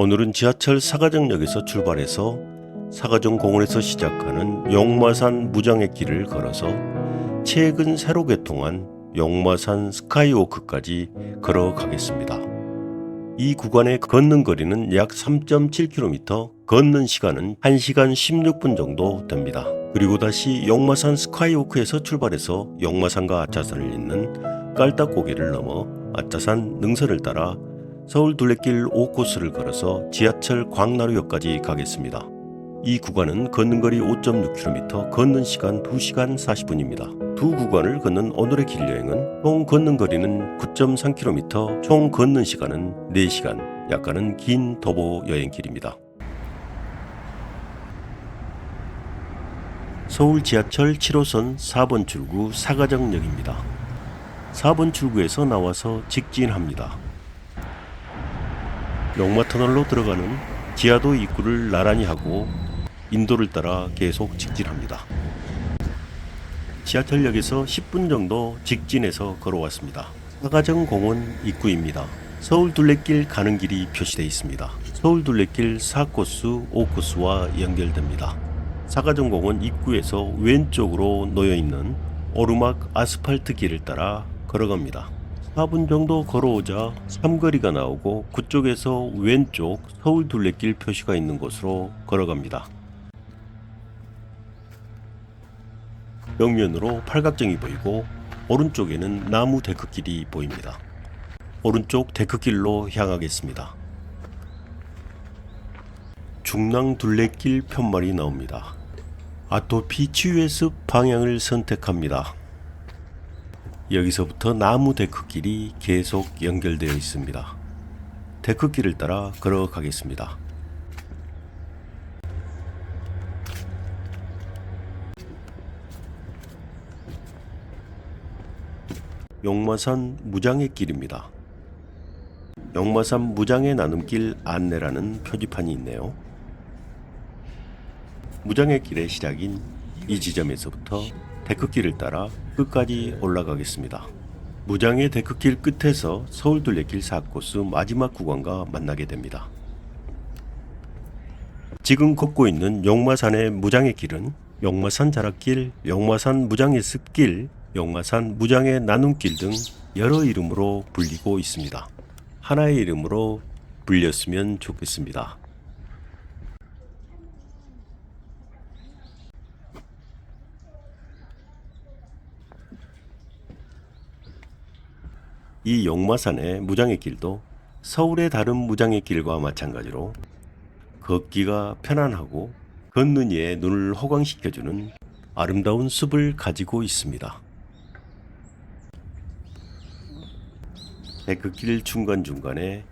오늘은 지하철 사가정역에서 출발해서 사가정공원에서 시작하는 용마산 무장의길을 걸어서 최근 새로 개통한 용마산 스카이워크까지 걸어가겠습니다. 이 구간의 걷는 거리는 약 3.7km, 걷는 시간은 1시간 16분 정도 됩니다. 그리고 다시 용마산 스카이워크에서 출발해서 용마산과 아차산을 잇는 깔딱고개를 넘어 아차산 능선을 따라 서울 둘레길 5코스를 걸어서 지하철 광나루역까지 가겠습니다. 이 구간은 걷는 거리 5.6km, 걷는 시간 2시간 40분입니다. 두 구간을 걷는 오늘의 길 여행은 총 걷는 거리는 9.3km, 총 걷는 시간은 4시간, 약간은 긴 도보 여행길입니다. 서울 지하철 7호선 4번 출구 사가정역입니다. 4번 출구에서 나와서 직진합니다. 용마터널로 들어가는 지하도 입구를 나란히 하고 인도를 따라 계속 직진합니다. 지하철역에서 10분 정도 직진해서 걸어왔습니다. 사가정공원 입구입니다. 서울 둘레길 가는 길이 표시되어 있습니다. 서울 둘레길 4코스, 5코스와 연결됩니다. 사가정공원 입구에서 왼쪽으로 놓여있는 오르막 아스팔트 길을 따라 걸어갑니다. 4분 정도 걸어오자 삼거리가 나오고 그쪽에서 왼쪽 서울 둘레길 표시가 있는 곳으로 걸어갑니다. 벽면으로 팔각정이 보이고 오른쪽에는 나무 데크길이 보입니다. 오른쪽 데크길로 향하겠습니다. 중랑 둘레길 편말이 나옵니다. 아토피 치유의 숲 방향을 선택합니다. 여기서부터 나무 데크길이 계속 연결되어 있습니다. 데크길을 따라 걸어가겠습니다. 용마산 무장의 길입니다. 용마산 무장의 나눔길 안내라는 표지판이 있네요. 무장의 길의 시작인 이 지점에서부터 데크길을 따라 끝까지 올라가겠습니다. 무장의 데크길 끝에서 서울 둘레길 4코스 마지막 구간과 만나게 됩니다. 지금 걷고 있는 용마산의 무장의 길은 용마산 자락길, 용마산 무장의 습길, 용마산 무장의 나눔길 등 여러 이름으로 불리고 있습니다. 하나의 이름으로 불렸으면 좋겠습니다. 이 용마산의 무장의 길도 서울의 다른 무장의 길과 마찬가지로 걷기가 편안하고 걷는 이의 눈을 호강시켜주는 아름다운 숲을 가지고 있습니다. 데크길 중간중간에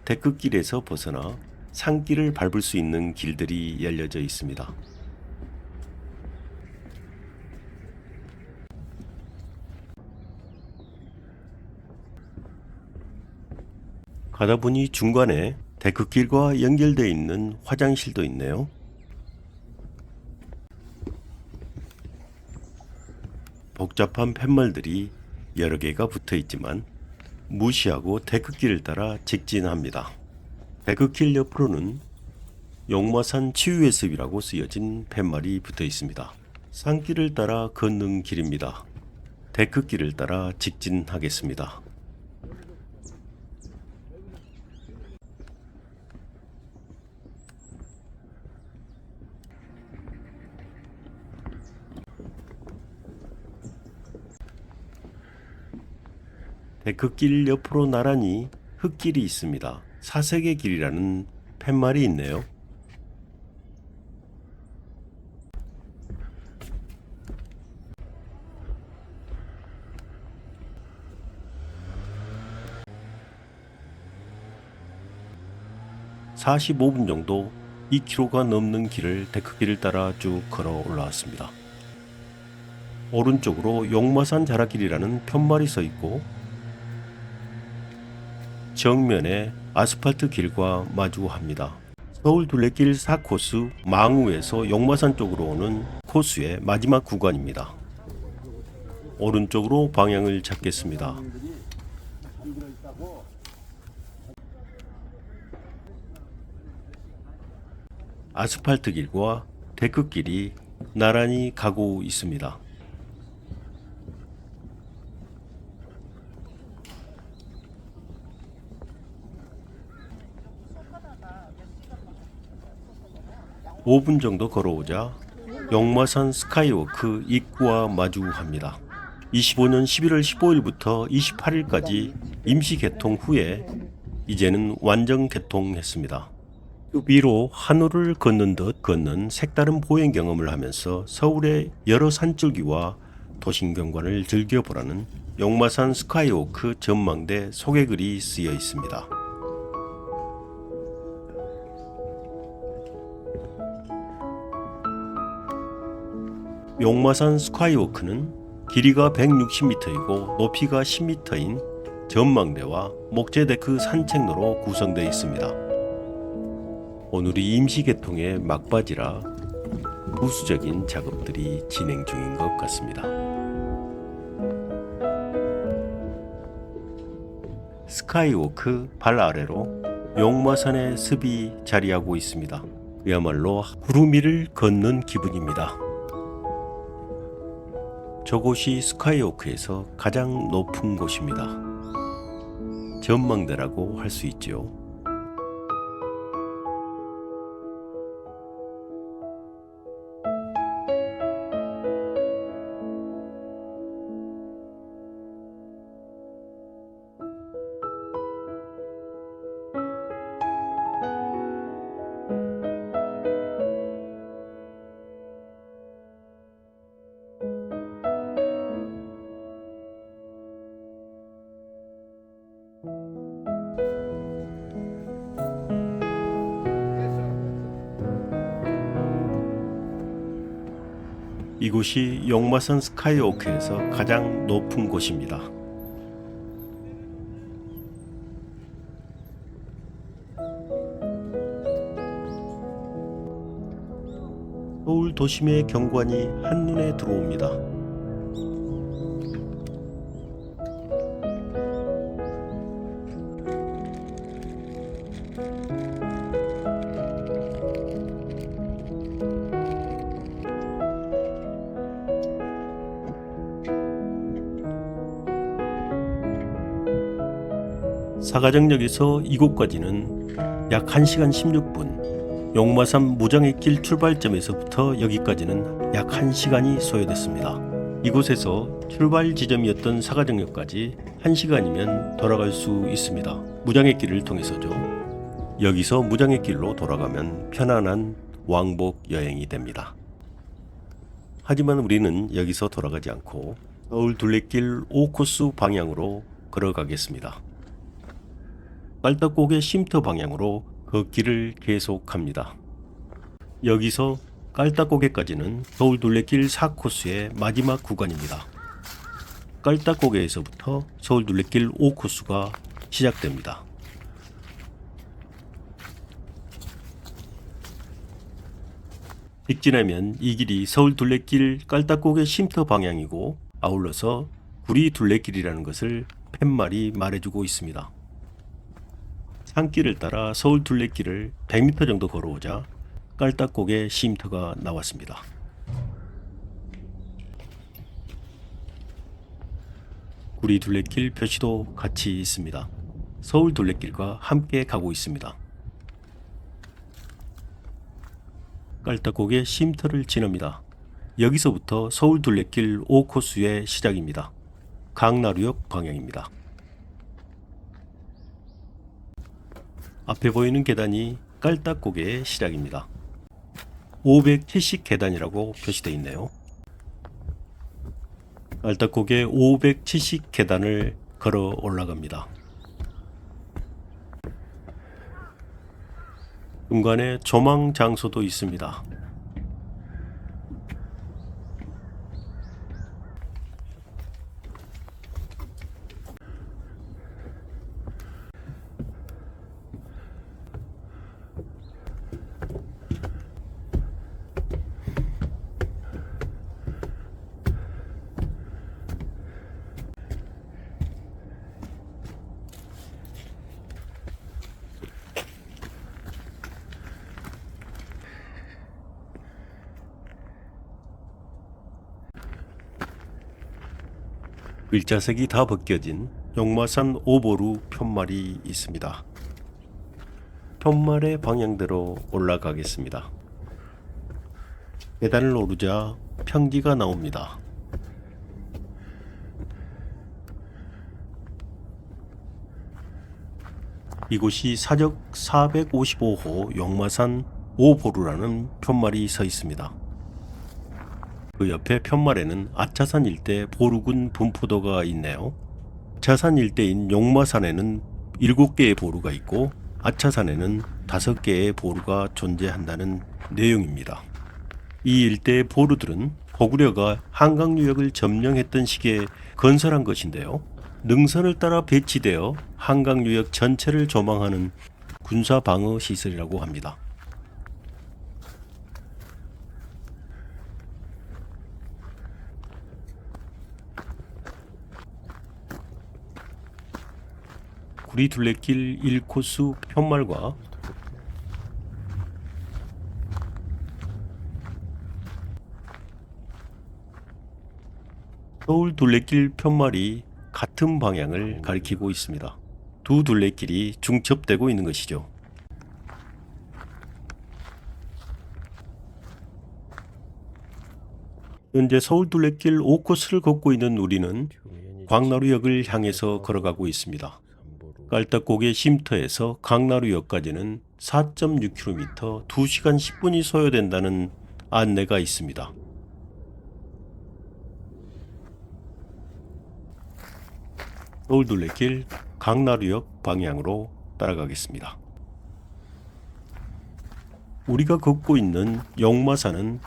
데크길에서 벗어나 산길을 밟을 수 있는 길들이 열려져 있습니다. 가다 보니 중간에 데크길과 연결되어 있는 화장실도 있네요. 복잡한 팻말들이 여러 개가 붙어 있지만 무시하고 데크길을 따라 직진합니다. 데크길 옆으로는 용마산 치유의 숲이라고 쓰여진 팻말이 붙어 있습니다. 산길을 따라 걷는 길입니다. 데크길을 따라 직진하겠습니다. 데크길 옆으로 나란히 흙길이 있습니다. 사색의 길이라는 팻말이 있네요. (45분) 정도 2km가 넘는 길을 데크길을 따라 쭉 걸어 올라왔습니다. 오른쪽으로 용마산 자락길이라는 편말이 서 있고 정면에 아스팔트 길과 마주합니다. 서울 둘레길 4코스 망우에서 용마산 쪽으로 오는 코스의 마지막 구간입니다. 오른쪽으로 방향을 잡겠습니다. 아스팔트 길과 데크길이 나란히 가고 있습니다. (5분) 정도 걸어오자 용마산 스카이워크 입구와 마주합니다. 25년 11월 15일부터 28일까지 임시 개통 후에 이제는 완전 개통했습니다. 그 위로 하늘을 걷는 듯 걷는 색다른 보행 경험을 하면서 서울의 여러 산줄기와 도심 경관을 즐겨보라는 용마산 스카이워크 전망대 소개글이 쓰여 있습니다. 용마산 스카이워크는 길이가 160m이고 높이가 10m인 전망대와 목재데크 산책로로 구성되어 있습니다. 오늘이 임시 개통의 막바지라 부수적인 작업들이 진행 중인 것 같습니다. 스카이워크 발 아래로 용마산의 습이 자리하고 있습니다. 그야말로 구름 위를 걷는 기분입니다. 저곳이 스카이워크에서 가장 높은 곳입니다. 전망대라고 할 수 있죠. 이곳이 용마산 스카이워크에서 가장 높은 곳입니다. 서울 도심의 경관이 한눈에 들어옵니다. 사가정역에서 이곳까지는 약 1시간 16분, 용마산 무장의길 출발점에서부터 여기까지는 약 1시간이 소요됐습니다. 이곳에서 출발 지점이었던 사가정역까지 1시간이면 돌아갈 수 있습니다. 무장의길을 통해서죠. 여기서 무장의길로 돌아가면 편안한 왕복 여행이 됩니다. 하지만 우리는 여기서 돌아가지 않고 서울 둘레길 5코스 방향으로 걸어가겠습니다. 깔딱고개 쉼터 방향으로 걷기를 계속합니다. 여기서 깔딱고개까지는 서울 둘레길 4코스의 마지막 구간입니다. 깔딱고개에서부터 서울 둘레길 5코스가 시작됩니다. 직진하면 이 길이 서울 둘레길 깔딱고개 쉼터 방향이고 아울러서 구리 둘레길이라는 것을 팻말이 말해주고 있습니다. 산길을 따라 서울 둘레길을 100m 정도 걸어오자 깔딱고개 쉼터가 나왔습니다. 구리 둘레길 표시도 같이 있습니다. 서울 둘레길과 함께 가고 있습니다. 깔딱고개 쉼터를 지납니다. 여기서부터 서울 둘레길 5코스의 시작입니다. 강나루역 방향입니다. 앞에 보이는 계단이 깔딱고개의 시작입니다. 570 계단이라고 표시되어 있네요. 깔딱고개 570 계단을 걸어 올라갑니다. 중간에 조망 장소도 있습니다. 글자색이 다 벗겨진 용마산 오보루 편말이 있습니다. 편말의 방향대로 올라가겠습니다. 계단을 오르자 평지가 나옵니다. 이곳이 사적 455호 용마산 오보루라는 편말이 서 있습니다. 그 옆에 편말에는 아차산 일대 보루군 분포도가 있네요. 아차산 일대인 용마산에는 7개의 보루가 있고 아차산에는 5개의 보루가 존재한다는 내용입니다. 이 일대의 보루들은 고구려가 한강유역을 점령했던 시기에 건설한 것인데요. 능선을 따라 배치되어 한강유역 전체를 조망하는 군사방어 시설이라고 합니다. 구리둘레길 1코스 편말과 서울 둘레길 편말이 같은 방향을 가리키고 있습니다. 두 둘레길이 중첩되고 있는 것이죠. 현재 서울 둘레길 5코스를 걷고 있는 우리는 광나루역을 향해서 걸어가고 있습니다. 깔딱고개 쉼터에서 강나루역까지는 4.6km 2시간 10분이 소요된다는 안내가 있습니다. 서울둘레길 강나루역 방향으로 따라가겠습니다. 우리가 걷고 있는 용마산은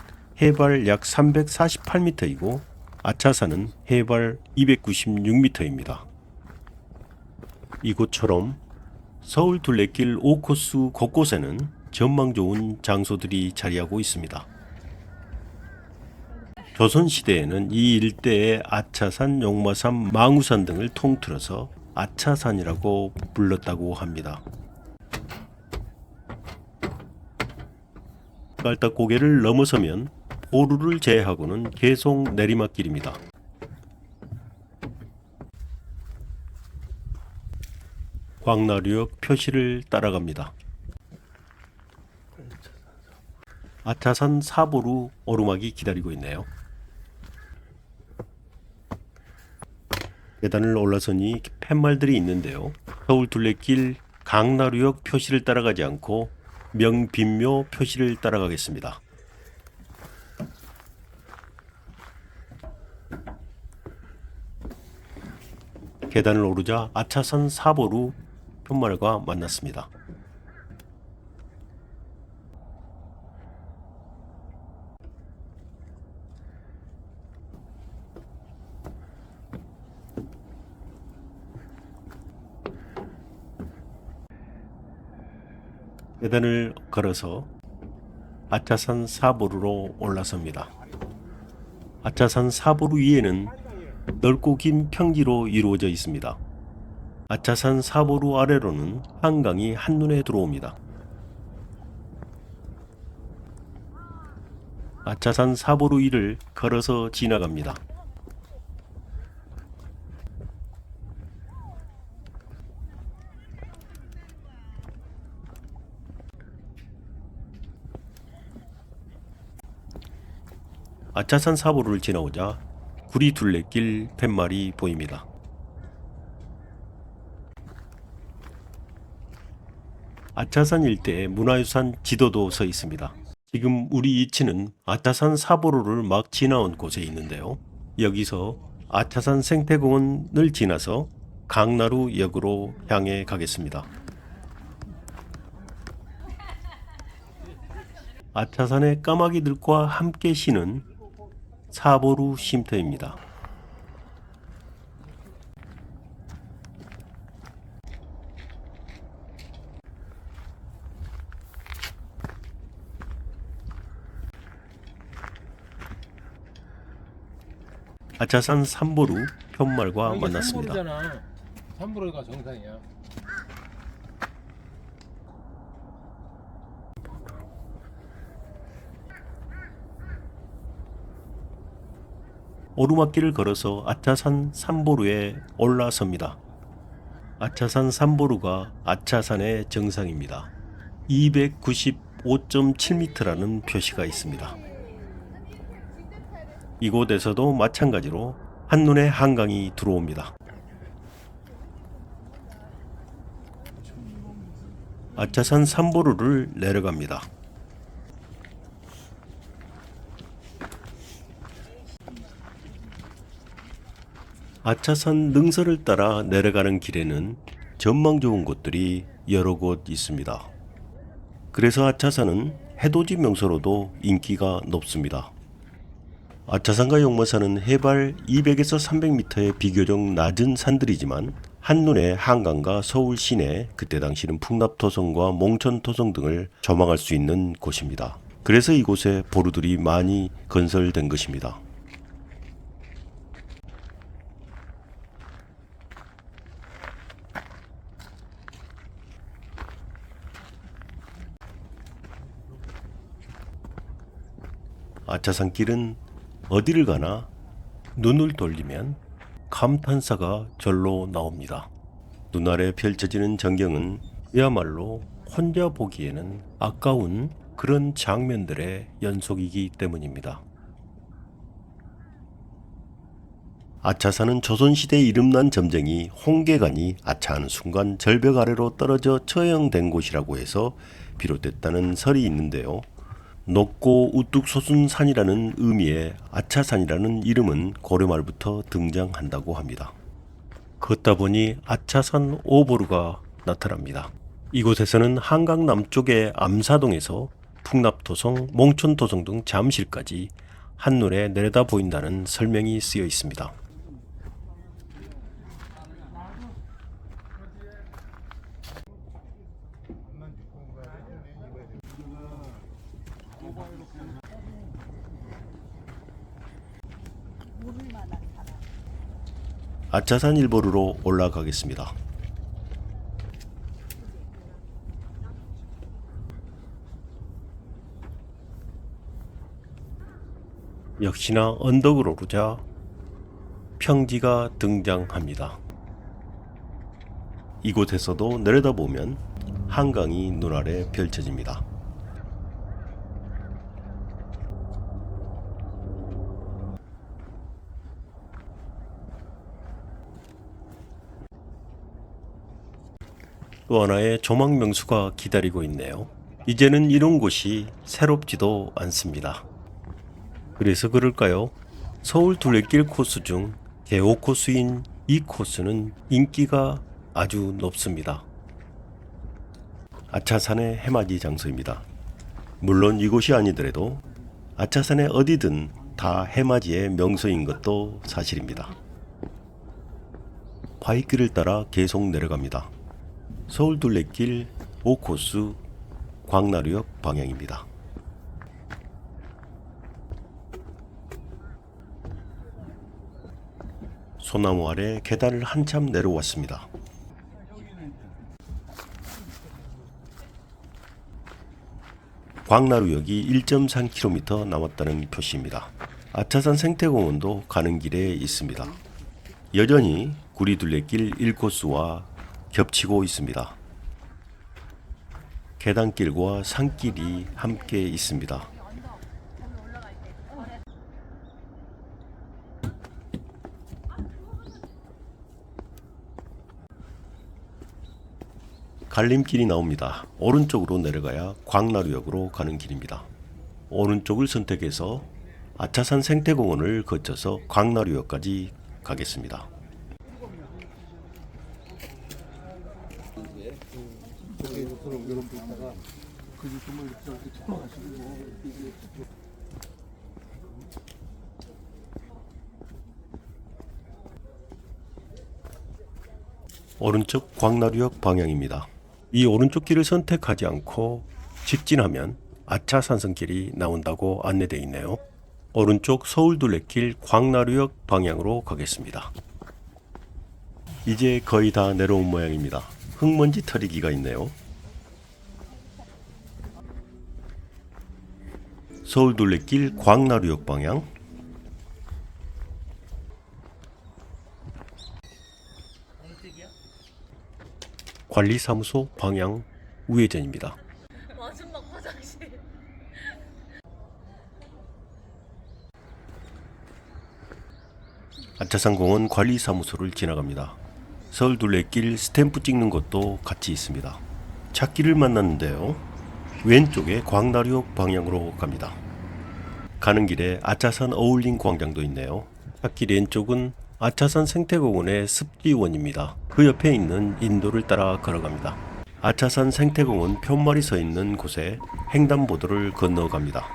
해발 약 348m이고 아차산은 해발 296m입니다. 이곳처럼 서울 둘레길 5코스 곳곳에는 전망 좋은 장소들이 자리하고 있습니다. 조선시대에는 이 일대의 아차산, 용마산, 망우산 등을 통틀어서 아차산이라고 불렀다고 합니다. 깔딱고개를 넘어서면 보루를 제외하고는 계속 내리막길입니다. 광나루역 표시를 따라갑니다. 아차산 사보루 오르막이 기다리고 있네요. 계단을 올라서니 팻말들이 있는데요. 서울 둘레길 강나루역 표시를 따라가지 않고 명빈묘 표시를 따라가겠습니다. 계단을 오르자 아차산 사보루 편말과 만났습니다. 계단을 걸어서 아차산 사보루로 올라섭니다. 아차산 사보루 위에는 넓고 긴 평지로 이루어져 있습니다. 아차산 사보루 아래로는 한강이 한눈에 들어옵니다. 아차산 사보루 위를 걸어서 지나갑니다. 아차산 사보루를 지나오자 구리둘레길 팻말이 보입니다. 아차산 일대에 문화유산 지도도 서 있습니다. 지금 우리 위치는 아차산 사보루를 막 지나온 곳에 있는데요. 여기서 아차산 생태공원을 지나서 강나루역으로 향해 가겠습니다. 아차산의 까마귀들과 함께 쉬는 사보루 쉼터입니다. 아차산 삼보루 편말과 만났습니다. 삼보루가 정상이야. 오르막길을 걸어서 아차산 삼보루에 올라섭니다. 아차산 삼보루가 아차산의 정상입니다. 295.7m라는 표시가 있습니다. 이곳에서도 마찬가지로 한눈에 한강이 들어옵니다. 아차산 삼보루를 내려갑니다. 아차산 능선을 따라 내려가는 길에는 전망 좋은 곳들이 여러 곳 있습니다. 그래서 아차산은 해돋이 명소로도 인기가 높습니다. 아차산과 용마산은 해발 200에서 300m의 비교적 낮은 산들이지만 한눈에 한강과 서울 시내, 그때 당시는 풍납토성과 몽천토성 등을 조망할 수 있는 곳입니다. 그래서 이곳에 보루들이 많이 건설된 것입니다. 아차산길은 어디를 가나 눈을 돌리면 감탄사가 절로 나옵니다. 눈아래 펼쳐지는 전경은 그야말로 혼자 보기에는 아까운 그런 장면들의 연속이기 때문입니다. 아차산은 조선시대에 이름난 점쟁이 홍계관이 아차하는 순간 절벽 아래로 떨어져 처형된 곳이라고 해서 비롯됐다는 설이 있는데요. 높고 우뚝 솟은 산이라는 의미의 아차산이라는 이름은 고려말부터 등장한다고 합니다. 걷다 보니 아차산 오보루가 나타납니다. 이곳에서는 한강 남쪽의 암사동에서 풍납토성, 몽천토성 등 잠실까지 한눈에 내려다 보인다는 설명이 쓰여 있습니다. 아차산 일보루로 올라가겠습니다. 역시나 언덕을 오르자 평지가 등장합니다. 이곳에서도 내려다보면 한강이 눈아래 펼쳐집니다. 또 하나의 조망 명소가 기다리고 있네요. 이제는 이런 곳이 새롭지도 않습니다. 그래서 그럴까요? 서울 둘레길 코스 중 개5 코스인 이 코스는 인기가 아주 높습니다. 아차산의 해맞이 장소입니다. 물론 이곳이 아니더라도 아차산의 어디든 다 해맞이의 명소인 것도 사실입니다. 바위길을 따라 계속 내려갑니다. 서울 둘레길 5코스 광나루역 방향입니다. 소나무 아래 계단을 한참 내려왔습니다. 광나루역이 1.3km 남았다는 표시입니다. 아차산 생태공원도 가는 길에 있습니다. 여전히 구리둘레길 1코스와 겹치고 있습니다. 계단길과 산길이 함께 있습니다. 갈림길이 나옵니다. 오른쪽으로 내려가야 광나루역으로 가는 길입니다. 오른쪽을 선택해서 아차산 생태공원을 거쳐서 광나루역까지 가겠습니다. 오른쪽 광나루역 방향입니다. 이 오른쪽 길을 선택하지 않고 직진하면 아차산성길이 나온다고 안내되어 있네요. 오른쪽 서울둘레길 광나루역 방향으로 가겠습니다. 이제 거의 다 내려온 모양입니다. 흙먼지 털이기가 있네요. 서울둘레길 광나루역 방향, 관리사무소 방향 우회전입니다. 마지막 화장실. 아차산공원 관리사무소를 지나갑니다. 서울 둘레길 스탬프 찍는 곳도 같이 있습니다. 찾기를 만났는데요. 왼쪽에 광나루역 방향으로 갑니다. 가는 길에 아차산 어울림 광장도 있네요. 찾길 왼쪽은 아차산 생태공원의 습지원입니다. 그 옆에 있는 인도를 따라 걸어갑니다. 아차산 생태공원 편말이 서 있는 곳에 횡단보도를 건너갑니다.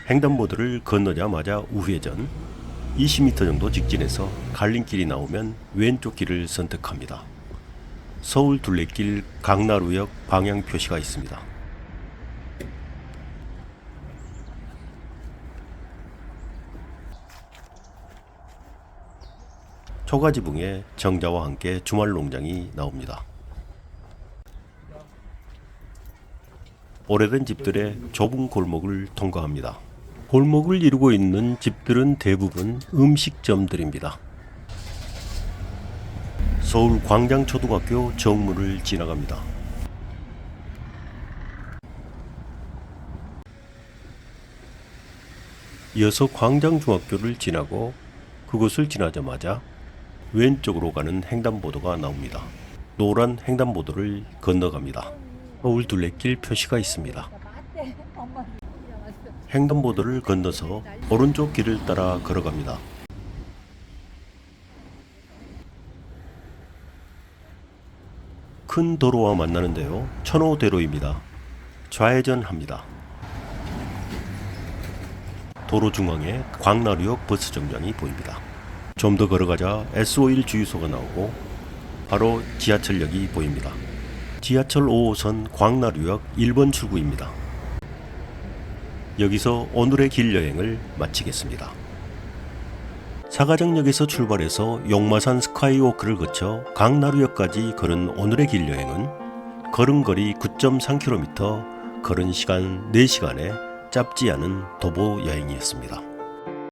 횡단보도를 건너자마자 우회전, 20m 정도 직진해서 갈림길이 나오면 왼쪽 길을 선택합니다. 서울 둘레길 강나루역 방향 표시가 있습니다. 초가지붕에 정자와 함께 주말 농장이 나옵니다. 오래된 집들의 좁은 골목을 통과합니다. 골목을 이루고 있는 집들은 대부분 음식점들입니다. 서울 광장초등학교 정문을 지나갑니다. 이어서 광장중학교를 지나고 그곳을 지나자마자 왼쪽으로 가는 횡단보도가 나옵니다. 노란 횡단보도를 건너갑니다. 서울 둘레길 표시가 있습니다. 횡단보도를 건너서 오른쪽 길을 따라 걸어갑니다. 큰 도로와 만나는데요. 천호대로입니다. 좌회전합니다. 도로 중앙에 광나루역 버스 정류장이 보입니다. 좀 더 걸어가자 S51 주유소가 나오고 바로 지하철역이 보입니다. 지하철 5호선 광나루역 1번 출구입니다. 여기서 오늘의 길 여행을 마치겠습니다. 사가정역에서 출발해서 용마산 스카이워크를 거쳐 강나루역까지 걸은 오늘의 길 여행은 걸음거리 9.3km, 걸은 시간 4시간에 짧지 않은 도보 여행이었습니다.